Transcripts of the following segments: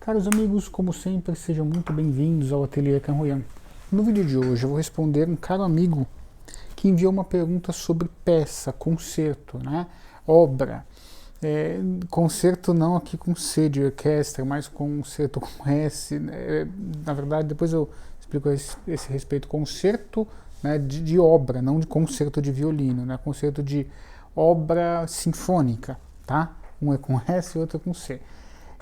Caros amigos, como sempre, sejam muito bem-vindos ao Ateliê Canroyan. No vídeo de hoje eu vou responder um caro amigo que enviou uma pergunta sobre peça, concerto, né? Obra. Concerto não aqui com C de orquestra, mas concerto com S. Na verdade, depois eu explico esse respeito. Concerto, né, de obra, não de concerto de violino, né? Concerto de obra sinfônica, tá? Um é com S e outro é com C.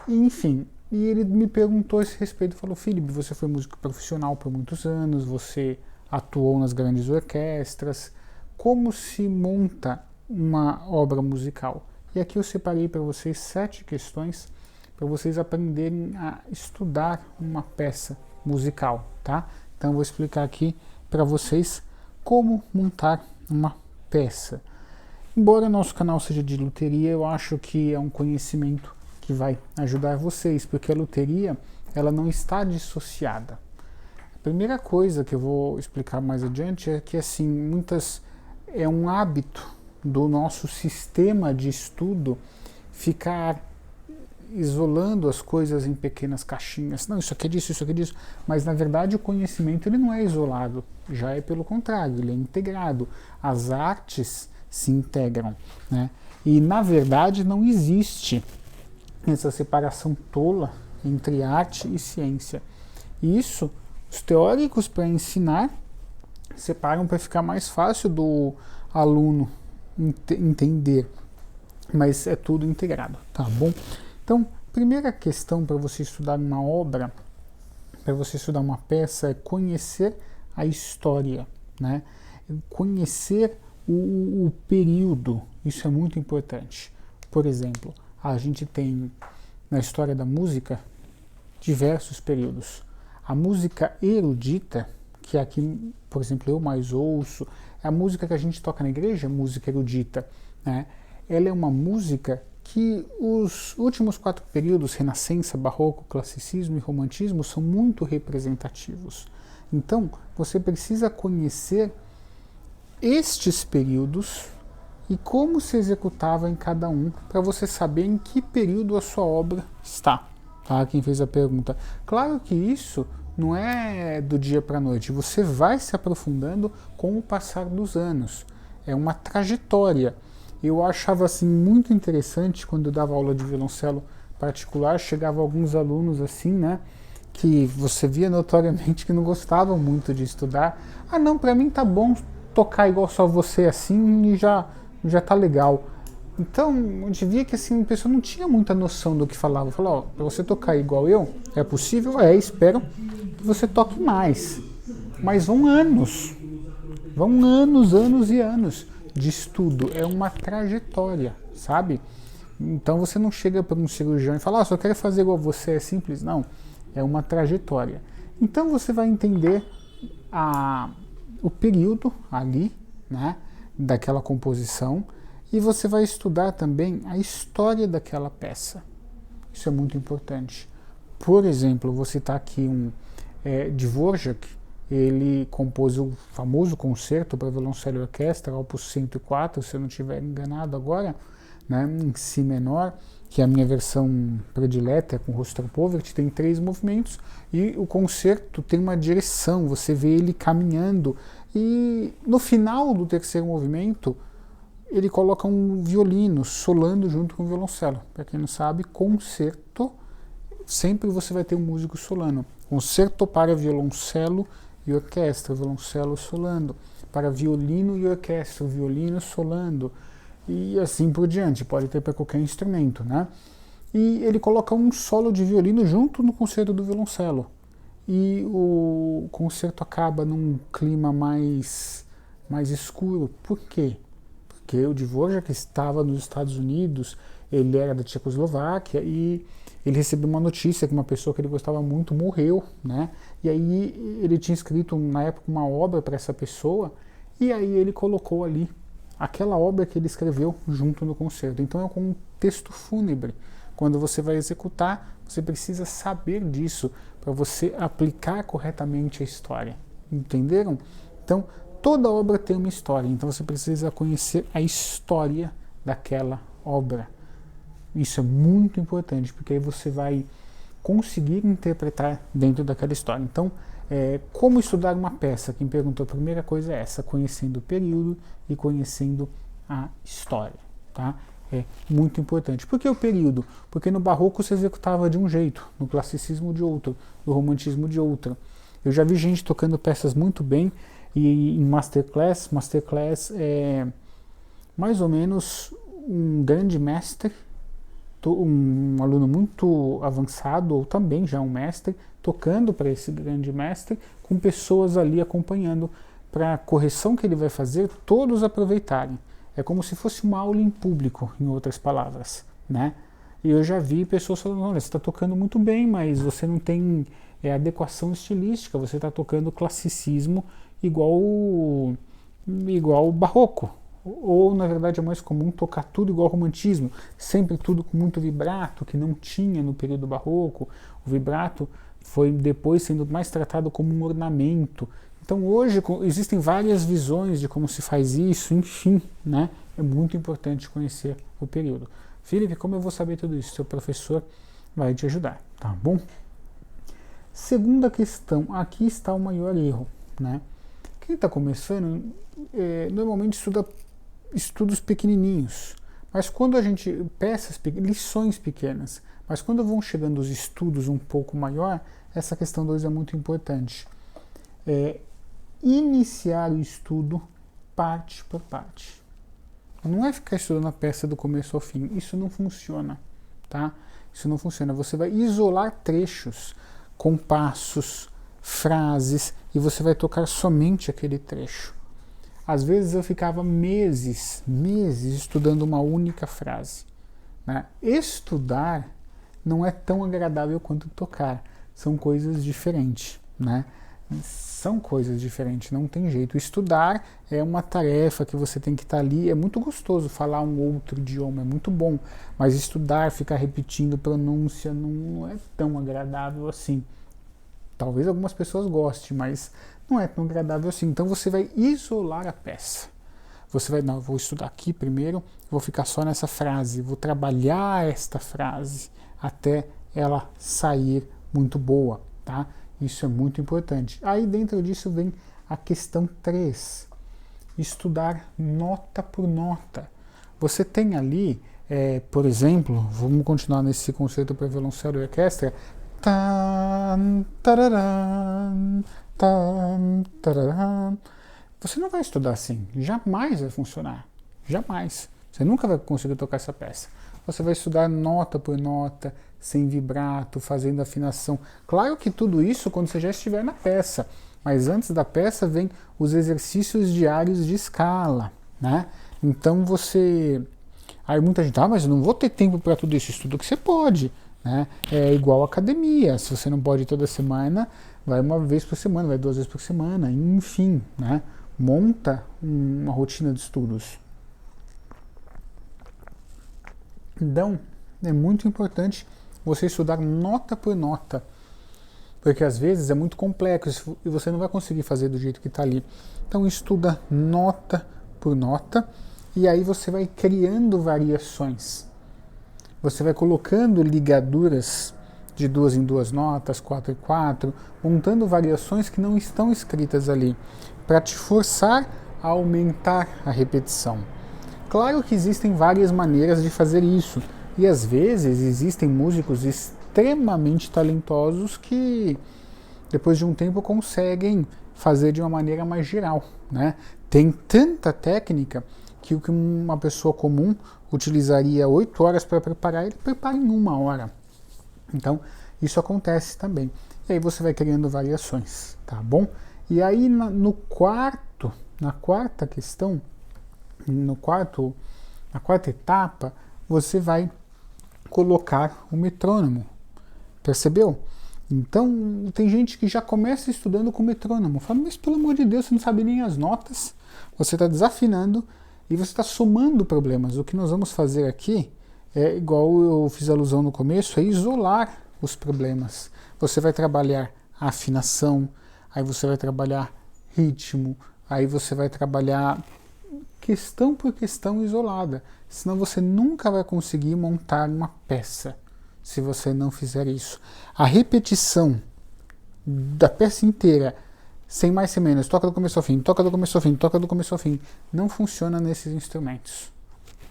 Enfim, e ele me perguntou a esse respeito, falou: Felipe, você foi músico profissional por muitos anos, você atuou nas grandes orquestras, como se monta uma obra musical? E aqui eu separei para vocês 7 questões para vocês aprenderem a estudar uma peça musical, tá? Então eu vou explicar aqui para vocês como montar uma peça. Embora nosso canal seja de luteria, eu acho que é um conhecimento que vai ajudar vocês, porque a luteria ela não está dissociada. A primeira coisa que eu vou explicar mais adiante é que assim, é um hábito do nosso sistema de estudo ficar isolando as coisas em pequenas caixinhas. Não, isso aqui é disso, isso aqui é disso. Mas na verdade o conhecimento ele não é isolado, já é pelo contrário, ele é integrado. As artes se integram, né? E na verdade não existe essa separação tola entre arte e ciência. Isso, os teóricos para ensinar separam para ficar mais fácil do aluno entender, mas é tudo integrado, tá bom? Então, primeira questão para você estudar uma obra, para você estudar uma peça, é conhecer a história, né? Conhecer o período, isso é muito importante. Por exemplo, a gente tem na história da música diversos períodos. A música erudita, que é aqui, por exemplo, eu mais ouço, é a música que a gente toca na igreja, música erudita, né? Ela é uma música que os últimos 4 períodos, Renascença, Barroco, Classicismo e Romantismo, são muito representativos. Então, você precisa conhecer estes períodos e como se executava em cada um, para você saber em que período a sua obra está. Tá? Quem fez a pergunta. Claro que isso não é do dia para a noite, você vai se aprofundando com o passar dos anos. É uma trajetória. Eu achava assim muito interessante quando eu dava aula de violoncelo particular, chegava alguns alunos assim, né, que você via notoriamente que não gostavam muito de estudar. Ah, não, para mim tá bom tocar igual só você assim e já tá legal. Então, a gente via que assim, a pessoa não tinha muita noção do que falava. Falava, ó, para você tocar igual eu, é possível? Espero que você toque mais. Mas vão anos e anos de estudo. É uma trajetória, sabe? Então você não chega para um cirurgião e fala, só quero fazer igual você, é simples. Não, é uma trajetória. Então você vai entender o período ali, né, daquela composição, e você vai estudar também a história daquela peça. Isso é muito importante. Por exemplo, vou citar aqui Dvorak, ele compôs o famoso concerto para violoncelo e orquestra, opus 104, se eu não estiver enganado agora, né, em si menor, que é a minha versão predileta, com Rostropovich, tem 3 movimentos, e o concerto tem uma direção, você vê ele caminhando, e no final do 3º movimento, ele coloca um violino solando junto com o violoncelo. Para quem não sabe, concerto, sempre você vai ter um músico solando. Concerto para violoncelo e orquestra, violoncelo solando. Para violino e orquestra, violino solando. E assim por diante, pode ter para qualquer instrumento, né? E ele coloca um solo de violino junto no concerto do violoncelo. E o concerto acaba num clima mais escuro. Por quê? Porque o Dvorak estava nos Estados Unidos, ele era da Tchecoslováquia e ele recebeu uma notícia que uma pessoa que ele gostava muito morreu, né? E aí ele tinha escrito na época uma obra para essa pessoa e aí ele colocou ali aquela obra que ele escreveu junto no concerto. Então é um texto fúnebre. Quando você vai executar, você precisa saber disso para você aplicar corretamente a história. Entenderam? Então, toda obra tem uma história, então você precisa conhecer a história daquela obra. Isso é muito importante, porque aí você vai conseguir interpretar dentro daquela história. Então, como estudar uma peça? Quem perguntou a primeira coisa é essa, conhecendo o período e conhecendo a história. Tá? É muito importante. Por que o período? Porque no barroco se executava de um jeito, no classicismo de outro, no romantismo de outro. Eu já vi gente tocando peças muito bem e em masterclass é mais ou menos um grande mestre, um aluno muito avançado ou também já um mestre, tocando para esse grande mestre, com pessoas ali acompanhando para a correção que ele vai fazer, todos aproveitarem. É como se fosse uma aula em público, em outras palavras, né? E eu já vi pessoas falando, olha, você está tocando muito bem, mas você não tem adequação estilística, você está tocando classicismo igual barroco. Ou, na verdade, é mais comum tocar tudo igual romantismo, sempre tudo com muito vibrato, que não tinha no período barroco. O vibrato foi depois sendo mais tratado como um ornamento. Então hoje existem várias visões de como se faz isso, enfim, né? É muito importante conhecer o período. Felipe, como eu vou saber tudo isso? Seu professor vai te ajudar, tá bom? Segunda questão, aqui está o maior erro, né? Quem está começando normalmente estuda estudos pequenininhos, mas quando a gente lições pequenas, mas quando vão chegando os estudos um pouco maior, essa questão 2 é muito importante. Iniciar o estudo parte por parte. Não é ficar estudando a peça do começo ao fim. Isso não funciona, tá? Isso não funciona. Você vai isolar trechos, compassos, frases, e você vai tocar somente aquele trecho. Às vezes eu ficava meses estudando uma única frase, né? Estudar não é tão agradável quanto tocar. São coisas diferentes, né? São coisas diferentes, não tem jeito. Estudar é uma tarefa que você tem que estar ali. É muito gostoso falar um outro idioma, é muito bom. Mas estudar, ficar repetindo pronúncia, não é tão agradável assim. Talvez algumas pessoas gostem, mas não é tão agradável assim. Então você vai isolar a peça. Você vai, não, eu vou estudar aqui primeiro, vou ficar só nessa frase, vou trabalhar esta frase até ela sair muito boa, tá? Isso é muito importante. Aí dentro disso vem a questão 3. Estudar nota por nota. Você tem ali, por exemplo, vamos continuar nesse concerto para violoncelo e orquestra. Tan, tararam, tan, tararam. Você não vai estudar assim. Jamais vai funcionar. Jamais. Você nunca vai conseguir tocar essa peça. Você vai estudar nota por nota, sem vibrato, fazendo afinação. Claro que tudo isso quando você já estiver na peça, mas antes da peça vem os exercícios diários de escala, né? Então você... Aí muita gente, mas eu não vou ter tempo para tudo isso. Estuda o que você pode, né? É igual academia. Se você não pode ir toda semana, vai uma vez por semana, vai 2 vezes por semana, enfim, né? Monta uma rotina de estudos. Então, é muito importante você estudar nota por nota, porque às vezes é muito complexo e você não vai conseguir fazer do jeito que está ali. Então, estuda nota por nota e aí você vai criando variações. Você vai colocando ligaduras de 2 em 2 notas, 4 em 4, montando variações que não estão escritas ali, para te forçar a aumentar a repetição. Claro que existem várias maneiras de fazer isso, e às vezes existem músicos extremamente talentosos que depois de um tempo conseguem fazer de uma maneira mais geral, né? Tem tanta técnica que o que uma pessoa comum utilizaria 8 horas para preparar, ele prepara em 1 hora. Então, isso acontece também. E aí você vai criando variações, tá bom? E aí na quarta questão, na quarta etapa, você vai colocar o metrônomo. Percebeu? Então, tem gente que já começa estudando com metrônomo. Fala, mas pelo amor de Deus, você não sabe nem as notas, você está desafinando e você está somando problemas. O que nós vamos fazer aqui é, igual eu fiz alusão no começo, é isolar os problemas. Você vai trabalhar a afinação, aí você vai trabalhar ritmo, aí você vai trabalhar questão por questão isolada. Senão você nunca vai conseguir montar uma peça. se você não fizer isso. A repetição da peça inteira, sem mais sem menos, toca do começo ao fim, toca do começo ao fim, toca do começo ao fim, não funciona nesses instrumentos.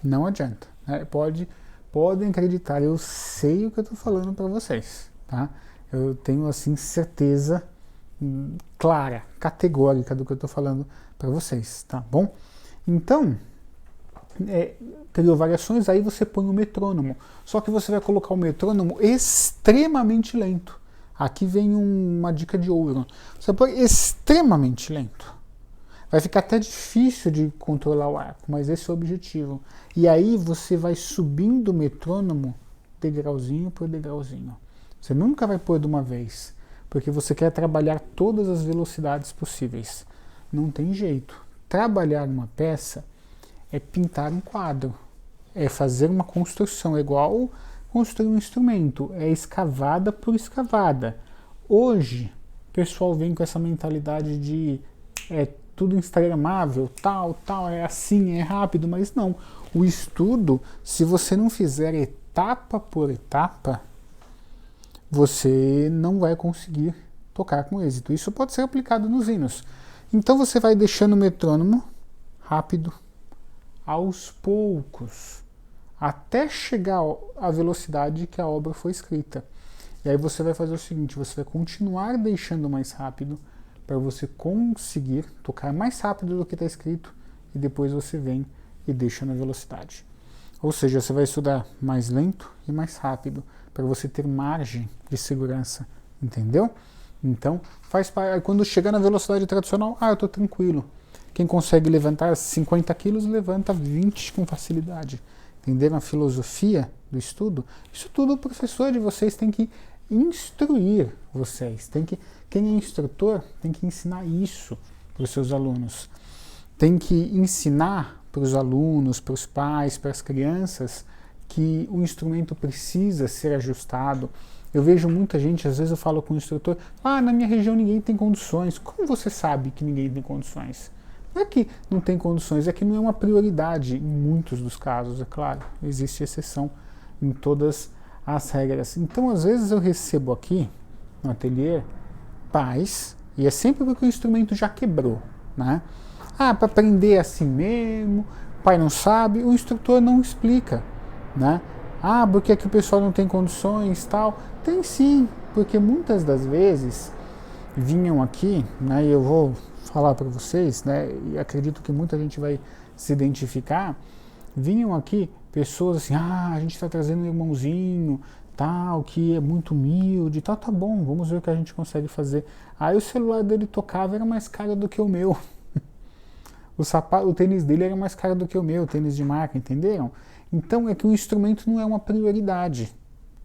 Não adianta. Né? Podem acreditar, eu sei o que eu estou falando para vocês. Tá? Eu tenho assim certeza clara, categórica do que eu estou falando para vocês. Tá bom? Então, criou variações, aí você põe o metrônomo. Só que você vai colocar o metrônomo extremamente lento. Aqui vem uma dica de ouro. Você põe extremamente lento. Vai ficar até difícil de controlar o arco, mas esse é o objetivo. E aí você vai subindo o metrônomo degrauzinho por degrauzinho. Você nunca vai pôr de uma vez, porque você quer trabalhar todas as velocidades possíveis. Não tem jeito. Trabalhar uma peça é pintar um quadro, é fazer uma construção, é igual construir um instrumento, é escavada por escavada. Hoje, o pessoal vem com essa mentalidade de tudo instagramável, tal, é assim, é rápido, mas não. O estudo, se você não fizer etapa por etapa, você não vai conseguir tocar com êxito. Isso pode ser aplicado nos hinos. Então você vai deixando o metrônomo rápido, aos poucos, até chegar à velocidade que a obra foi escrita. E aí você vai fazer o seguinte, você vai continuar deixando mais rápido para você conseguir tocar mais rápido do que está escrito e depois você vem e deixa na velocidade. Ou seja, você vai estudar mais lento e mais rápido para você ter margem de segurança, entendeu? Então, quando chegar na velocidade tradicional, eu estou tranquilo. Quem consegue levantar 50 quilos, levanta 20 com facilidade. Entenderam a filosofia do estudo? Isso tudo o professor de vocês tem que instruir vocês. Quem é instrutor tem que ensinar isso para os seus alunos. Tem que ensinar para os alunos, para os pais, para as crianças, que o instrumento precisa ser ajustado. Eu vejo muita gente, às vezes eu falo com o instrutor, na minha região ninguém tem condições. Como você sabe que ninguém tem condições? Não é que não tem condições, é que não é uma prioridade em muitos dos casos, é claro. Existe exceção em todas as regras. Então, às vezes eu recebo aqui, no ateliê, pais, e é sempre porque o instrumento já quebrou, né? Para aprender assim mesmo, o pai não sabe, o instrutor não explica, né? Porque é que o pessoal não tem condições, tal. Tem sim, porque muitas das vezes vinham aqui, né, e eu vou falar para vocês, né, e acredito que muita gente vai se identificar, vinham aqui pessoas assim, a gente está trazendo um irmãozinho, tal, que é muito humilde, tal, tá bom, vamos ver o que a gente consegue fazer. Aí o celular dele tocava, era mais caro do que o meu. O tênis dele era mais caro do que o meu, tênis de marca, entenderam? Então é que o instrumento não é uma prioridade.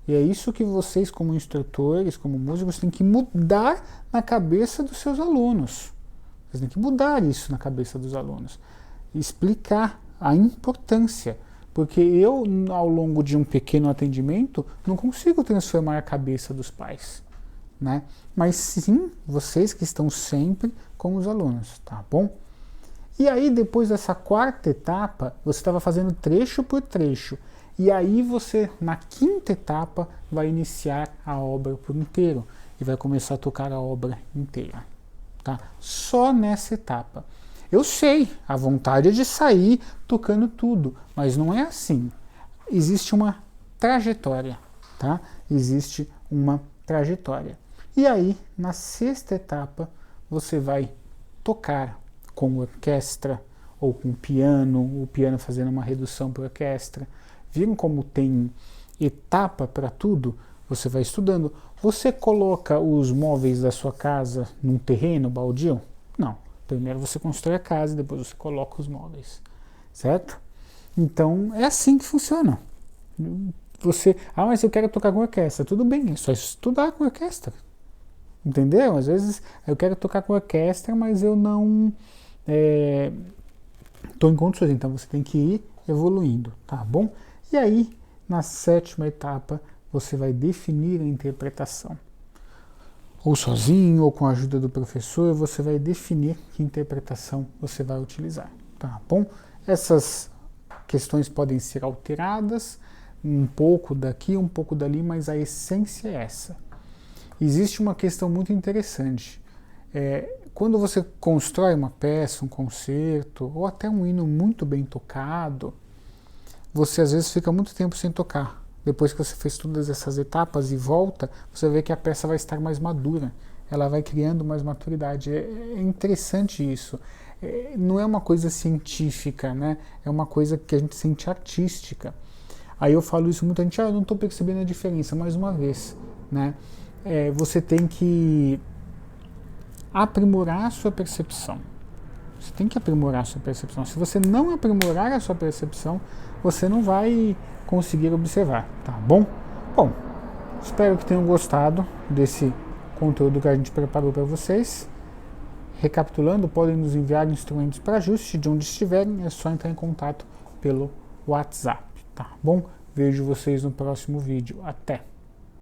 E é isso que vocês, como instrutores, como músicos, têm que mudar na cabeça dos seus alunos. Vocês têm que mudar isso na cabeça dos alunos. Explicar a importância. Porque eu, ao longo de um pequeno atendimento, não consigo transformar a cabeça dos pais, né? Mas sim, vocês que estão sempre com os alunos, tá bom? E aí, depois dessa quarta etapa, você estava fazendo trecho por trecho. E aí você, na quinta etapa, vai iniciar a obra por inteiro. E vai começar a tocar a obra inteira. Tá? Só nessa etapa. Eu sei, a vontade é de sair tocando tudo, mas não é assim. Existe uma trajetória, tá? Existe uma trajetória. E aí, na sexta etapa, você vai tocar com orquestra ou com piano, o piano fazendo uma redução para orquestra. Viram como tem etapa para tudo? Você vai estudando. Você coloca os móveis da sua casa num terreno baldio? Não. Primeiro você constrói a casa e depois você coloca os móveis. Certo? Então é assim que funciona. Você, mas eu quero tocar com orquestra. Tudo bem, é só estudar com orquestra. Entendeu? Às vezes eu quero tocar com orquestra, mas eu não estou em condições. Então você tem que ir evoluindo, tá bom? E aí, na sétima etapa, você vai definir a interpretação. Ou sozinho, ou com a ajuda do professor, você vai definir que interpretação você vai utilizar, tá bom? Essas questões podem ser alteradas, um pouco daqui, um pouco dali, mas a essência é essa. Existe uma questão muito interessante. Quando você constrói uma peça, um concerto, ou até um hino muito bem tocado, você às vezes fica muito tempo sem tocar. Depois que você fez todas essas etapas e volta, você vê que a peça vai estar mais madura. Ela vai criando mais maturidade. É interessante isso. Não é uma coisa científica, né? É uma coisa que a gente sente artística. Aí eu falo isso muita gente, eu não estou percebendo a diferença, mais uma vez, né? Você tem que aprimorar a sua percepção. Você tem que aprimorar a sua percepção. Se você não aprimorar a sua percepção, você não vai conseguir observar, tá bom? Bom, espero que tenham gostado desse conteúdo que a gente preparou para vocês. Recapitulando, podem nos enviar instrumentos para ajuste de onde estiverem, é só entrar em contato pelo WhatsApp, tá bom? Vejo vocês no próximo vídeo. Até!